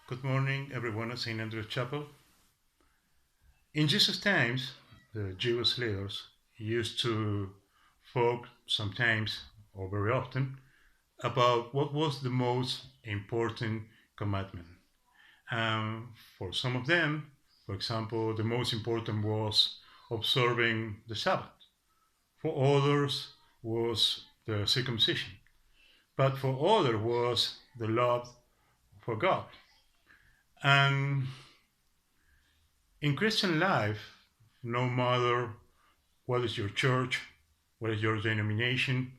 Good morning, everyone at St. Andrew's Chapel. In Jesus' times, the Jewish leaders used to talk sometimes, or very often, about what was the most important commandment. For some of them, for example, the most important was observing the Sabbath. For others was the circumcision. But for others was the love for God. And in Christian life, no matter what is your church, what is your denomination,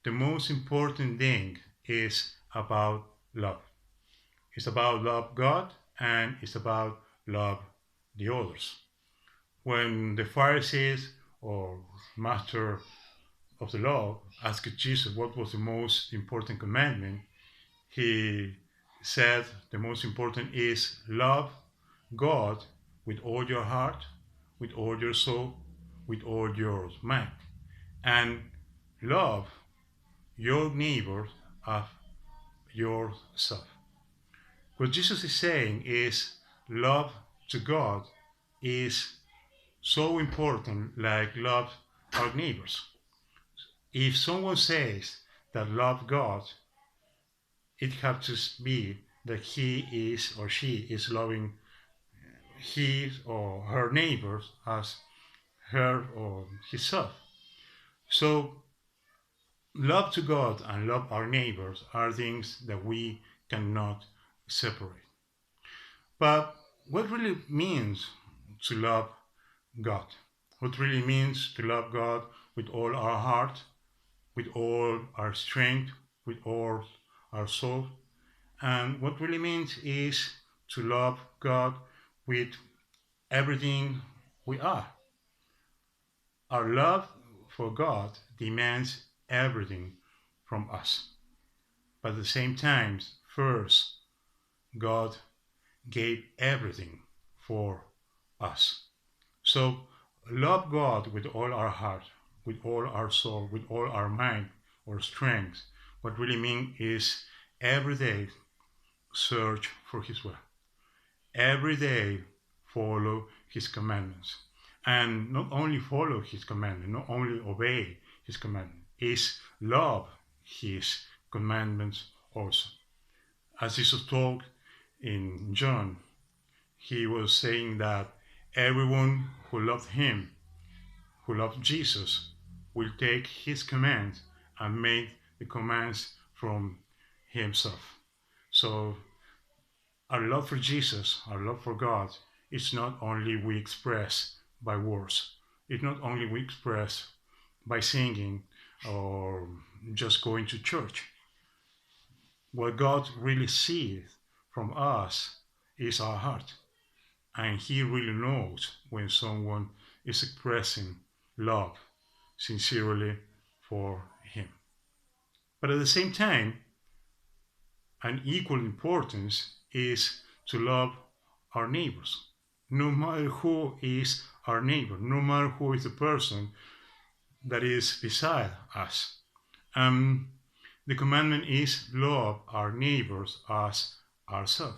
the most important thing is about love. It's about love God and it's about love the others. When the Pharisees or master of the law asked Jesus what was the most important commandment, he said the most important is love God with all your heart, with all your soul, with all your mind, and love your neighbor as yourself. What Jesus is saying is love to God is so important like love our neighbors. If someone says that love God, it has to be that he is or she is loving his or her neighbors as her or himself. So love to God and love our neighbors are things that we cannot separate. But what really means to love God? What really means to love God with all our heart, with all our strength, with all our soul? And what really means is to love God with everything we are. Our love for God demands everything from us. But at the same time, first, God gave everything for us. So love God with all our heart, with all our soul, with all our mind or strength. What really means is every day search for His will. Every day follow His commandments. And not only follow His commandment, not only obey His commandment, is love His commandments also. As Jesus told in John, he was saying that everyone who loved him, who loved Jesus, will take his commands and make the commands from himself. So our love for Jesus, our love for God, is not only we express by words. It's not only we express by singing or just going to church. What God really sees from us is our heart. And He really knows when someone is expressing love sincerely for Him. But at the same time, an equal importance is to love our neighbors. No matter who is our neighbor, no matter who is the person that is beside us. Um, the commandment is love our neighbors as ourselves.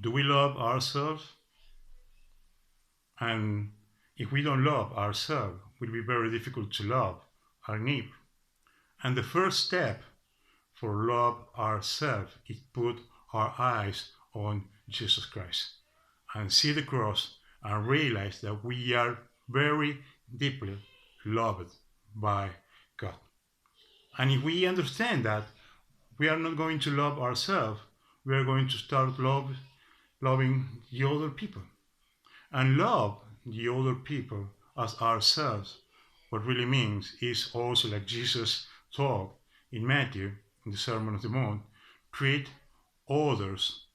Do we love ourselves? And if we don't love ourselves, it will be very difficult to love our neighbor. And the first step for love ourselves is put our eyes on Jesus Christ and see the cross and realize that we are very deeply loved by God. And if we understand that, we are not going to love ourselves, we are going to start loving the other people. And love the other people as ourselves, what really means is also like Jesus taught in Matthew, in the Sermon on the Mount, treat others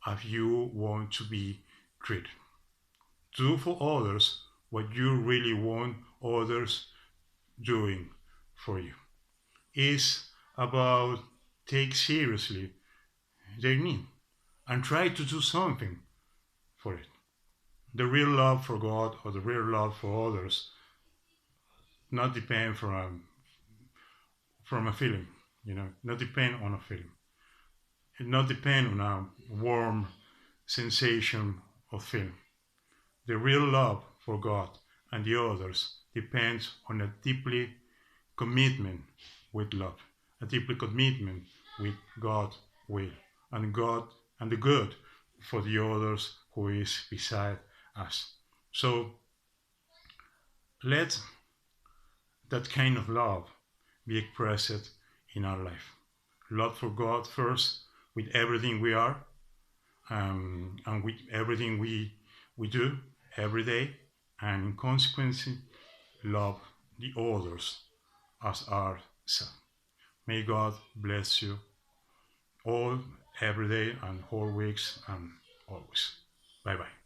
as you want to be treated. Do for others what you really want others doing for you. It's about take seriously their need and try to do something for it. The real love for God or the real love for others not depend from a feeling, not depend on a feeling. It not depend on a warm sensation of feeling. The real love for God and the others depends on a deeply commitment with love, a deeply commitment with God's will and God and the good for the others who is beside us. So let that kind of love be expressed in our life. Love for God first with everything we are, and with everything we do every day, and in consequence, love the others as ourselves. May God bless you all, every day, and whole weeks, and always. Bye bye.